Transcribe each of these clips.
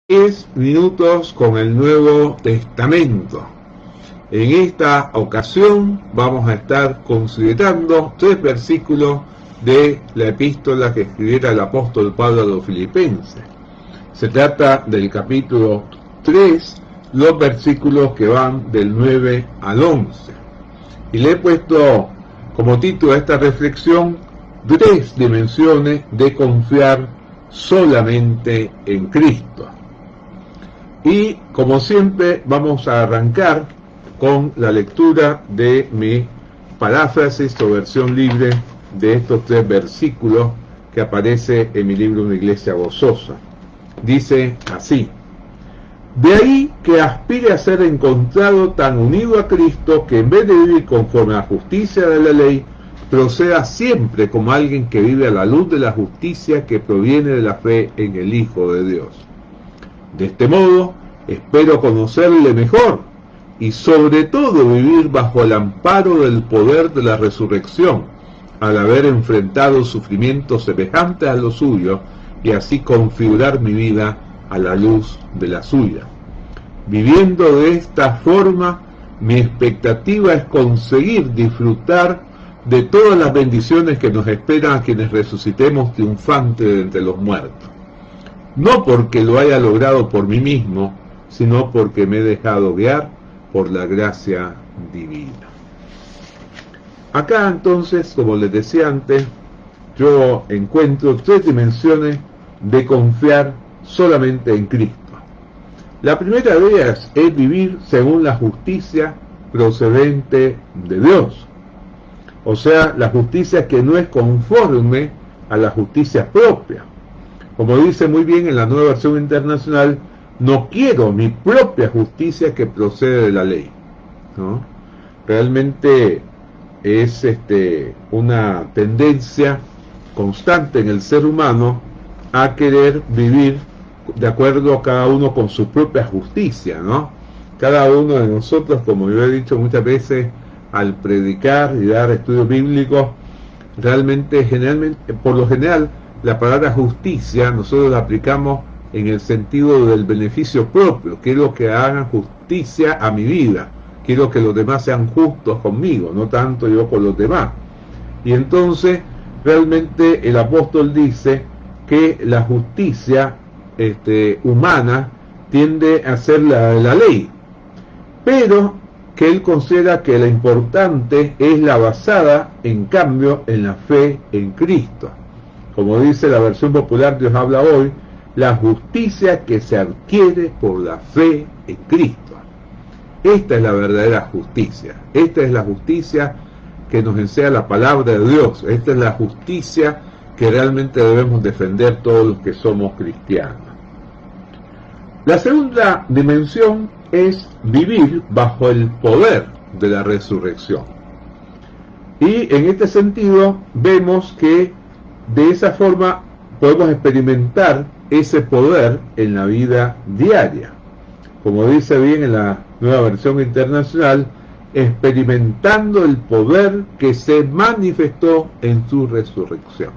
10 minutos con el Nuevo Testamento. En esta ocasión vamos a estar considerando 3 versículos de la epístola que escribiera el apóstol Pablo a los Filipenses. Se trata del capítulo 3, los versículos que van del 9 al 11. Y le he puesto como título a esta reflexión 3 dimensiones de confiar solamente en Cristo. Y como siempre vamos a arrancar con la lectura de mi paráfrasis o versión libre de estos 3 versículos que aparece en mi libro Una Iglesia Gozosa. Dice así: de ahí que aspire a ser encontrado tan unido a Cristo que en vez de vivir conforme a la justicia de la ley, proceda siempre como alguien que vive a la luz de la justicia que proviene de la fe en el Hijo de Dios. De este modo, espero conocerle mejor y sobre todo vivir bajo el amparo del poder de la resurrección, al haber enfrentado sufrimientos semejantes a los suyos y así configurar mi vida a la luz de la suya. Viviendo de esta forma, mi expectativa es conseguir disfrutar de todas las bendiciones que nos esperan a quienes resucitemos triunfantes de entre los muertos. No porque lo haya logrado por mí mismo, sino porque me he dejado guiar por la gracia divina. Acá entonces, como les decía antes, yo encuentro 3 dimensiones de confiar solamente en Cristo. La primera de ellas es vivir según la justicia procedente de Dios. O sea, la justicia que no es conforme a la justicia propia. Como dice muy bien en la Nueva Versión Internacional, no quiero mi propia justicia que procede de la ley, ¿no? Realmente es una tendencia constante en el ser humano a querer vivir de acuerdo a cada uno con su propia justicia, ¿no? Cada uno de nosotros, como yo he dicho muchas veces, al predicar y dar estudios bíblicos, realmente, por lo general, la palabra justicia nosotros la aplicamos en el sentido del beneficio propio. Quiero que hagan justicia a mi vida, quiero que los demás sean justos conmigo, no tanto yo con los demás. Y entonces realmente el apóstol dice que la justicia humana tiende a ser la de la ley, pero que él considera que la importante es la basada en cambio en la fe en Cristo. Como dice la versión popular Dios habla hoy, la justicia que se adquiere por la fe en Cristo. Esta es la verdadera justicia. Esta es la justicia que nos enseña la palabra de Dios. Esta es la justicia que realmente debemos defender todos los que somos cristianos. La segunda dimensión es vivir bajo el poder de la resurrección. Y en este sentido vemos que de esa forma podemos experimentar ese poder en la vida diaria. Como dice bien en la Nueva Versión Internacional, experimentando el poder que se manifestó en su resurrección.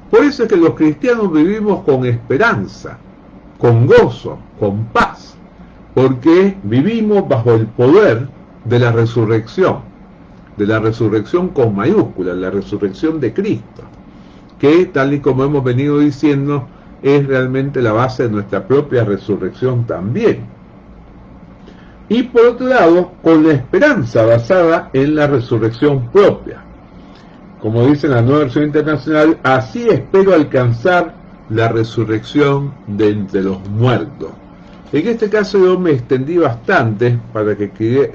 Por eso es que los cristianos vivimos con esperanza, con gozo, con paz, porque vivimos bajo el poder de la resurrección con mayúsculas, la resurrección de Cristo, que tal y como hemos venido diciendo, es realmente la base de nuestra propia resurrección también. Y por otro lado, con la esperanza basada en la resurrección propia. Como dice en la Nueva Versión Internacional, así espero alcanzar la resurrección de entre los muertos. En este caso yo me extendí bastante para que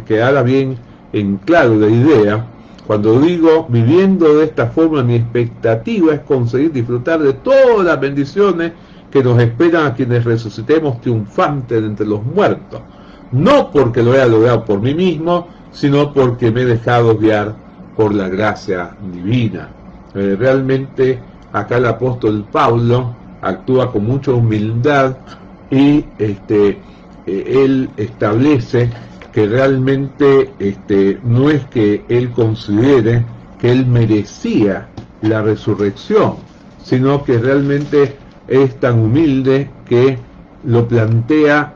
quedara bien en claro la idea. Cuando digo viviendo de esta forma, mi expectativa es conseguir disfrutar de todas las bendiciones que nos esperan a quienes resucitemos triunfantes de entre los muertos. No porque lo haya logrado por mí mismo, sino porque me he dejado guiar por la gracia divina. Realmente acá el apóstol Pablo actúa con mucha humildad y él establece que realmente no es que él considere que él merecía la resurrección, sino que realmente es tan humilde que lo plantea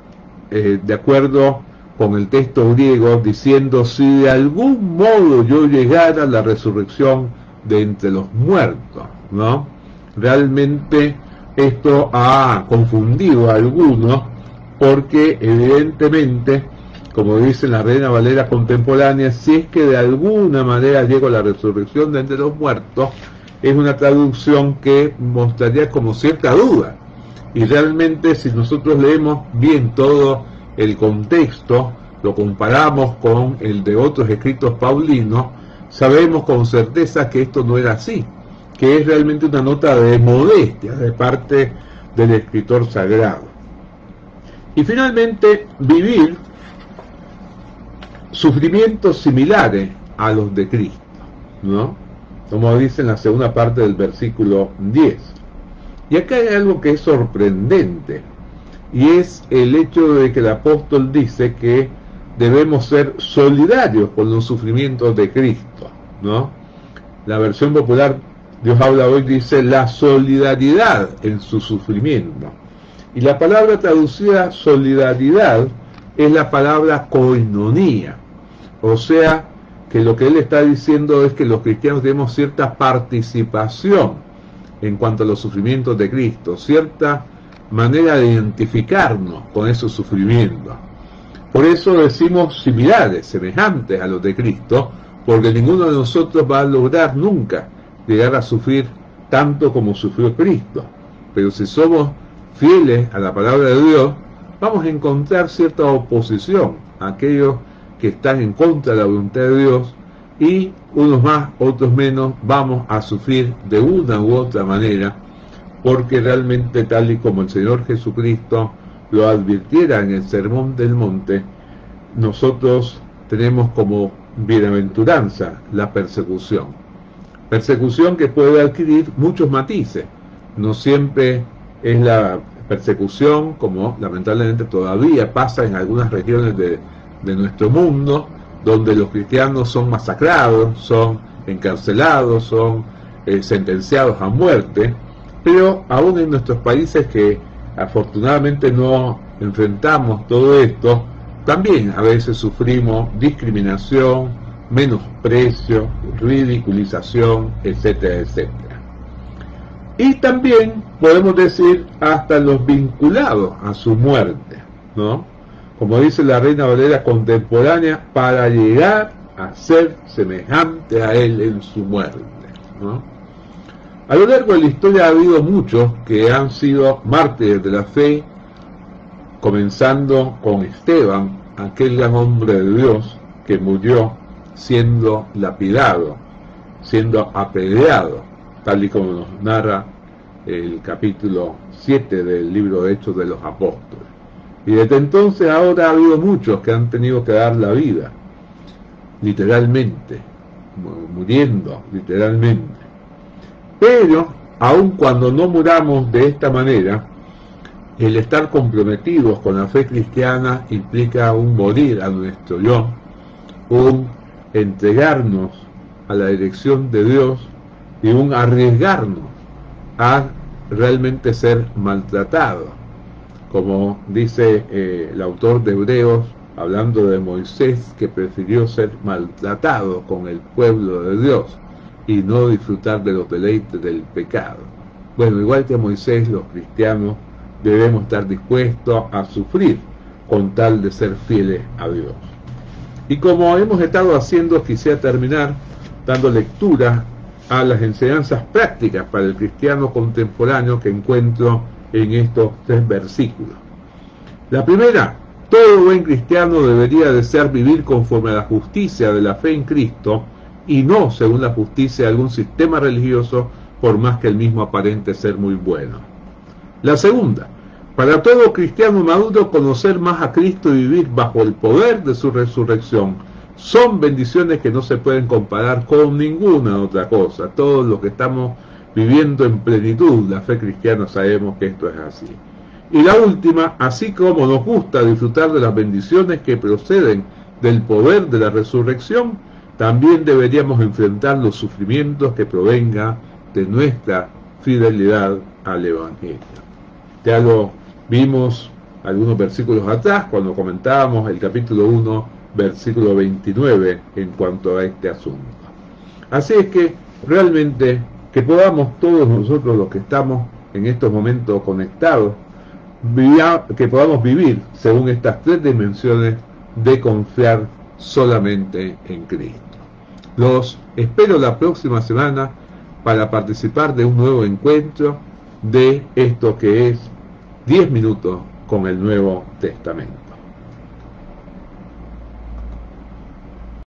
de acuerdo con el texto griego, diciendo: si de algún modo yo llegara a la resurrección de entre los muertos, ¿no? Realmente esto ha confundido a algunos, porque evidentemente, como dice la Reina Valera contemporánea, si es que de alguna manera llego a la resurrección de entre los muertos, es una traducción que mostraría como cierta duda. Y realmente, si nosotros leemos bien todo el contexto, lo comparamos con el de otros escritos paulinos, sabemos con certeza que esto no era así, que es realmente una nota de modestia de parte del escritor sagrado. Y finalmente, vivir sufrimientos similares a los de Cristo, ¿no? Como dice en la segunda parte del versículo 10. Y acá hay algo que es sorprendente, y es el hecho de que el apóstol dice que debemos ser solidarios con los sufrimientos de Cristo, ¿no? La versión popular Dios habla hoy dice la solidaridad en su sufrimiento. Y la palabra traducida solidaridad es la palabra koinonía. O sea, que lo que él está diciendo es que los cristianos tenemos cierta participación en cuanto a los sufrimientos de Cristo, cierta manera de identificarnos con esos sufrimientos. Por eso decimos similares, semejantes a los de Cristo, porque ninguno de nosotros va a lograr nunca llegar a sufrir tanto como sufrió Cristo. Pero si somos fieles a la palabra de Dios, vamos a encontrar cierta oposición a aquellos que están en contra de la voluntad de Dios, y unos más, otros menos, vamos a sufrir de una u otra manera, porque realmente, tal y como el Señor Jesucristo lo advirtiera en el Sermón del Monte, nosotros tenemos como bienaventuranza la persecución. Persecución que puede adquirir muchos matices. No siempre es la persecución, como lamentablemente todavía pasa en algunas regiones de nuestro mundo, donde los cristianos son masacrados, son encarcelados, son sentenciados a muerte. Pero aún en nuestros países que afortunadamente no enfrentamos todo esto, también a veces sufrimos discriminación, menosprecio, ridiculización, etcétera, etcétera. Y también podemos decir hasta los vinculados a su muerte, ¿no? Como dice la Reina Valera contemporánea, para llegar a ser semejante a él en su muerte, ¿no? A lo largo de la historia ha habido muchos que han sido mártires de la fe, comenzando con Esteban, aquel gran hombre de Dios que murió siendo lapidado, siendo apedreado, tal y como nos narra el capítulo 7 del libro de Hechos de los Apóstoles. Y desde entonces ahora ha habido muchos que han tenido que dar la vida, literalmente, muriendo literalmente. Pero, aun cuando no muramos de esta manera, el estar comprometidos con la fe cristiana implica un morir a nuestro yo, un entregarnos a la dirección de Dios y un arriesgarnos a realmente ser maltratados. Como dice el autor de Hebreos, hablando de Moisés, que prefirió ser maltratado con el pueblo de Dios y no disfrutar de los deleites del pecado. Bueno, igual que Moisés, los cristianos debemos estar dispuestos a sufrir con tal de ser fieles a Dios. Y como hemos estado haciendo, quisiera terminar dando lectura a las enseñanzas prácticas para el cristiano contemporáneo que encuentro en estos 3 versículos. La primera: todo buen cristiano debería desear vivir conforme a la justicia de la fe en Cristo y no según la justicia de algún sistema religioso, por más que el mismo aparente ser muy bueno. La segunda: para todo cristiano maduro, conocer más a Cristo y vivir bajo el poder de su resurrección son bendiciones que no se pueden comparar con ninguna otra cosa. Todos los que estamos viviendo en plenitud la fe cristiana sabemos que esto es así. Y la última: así como nos gusta disfrutar de las bendiciones que proceden del poder de la resurrección, también deberíamos enfrentar los sufrimientos que provengan de nuestra fidelidad al Evangelio. Ya lo vimos algunos versículos atrás, cuando comentábamos el capítulo 1, versículo 29, en cuanto a este asunto. Así es que realmente que podamos todos nosotros los que estamos en estos momentos conectados, que podamos vivir según estas tres dimensiones de confiar solamente en Cristo. Los espero la próxima semana para participar de un nuevo encuentro de esto que es 10 minutos con el Nuevo Testamento.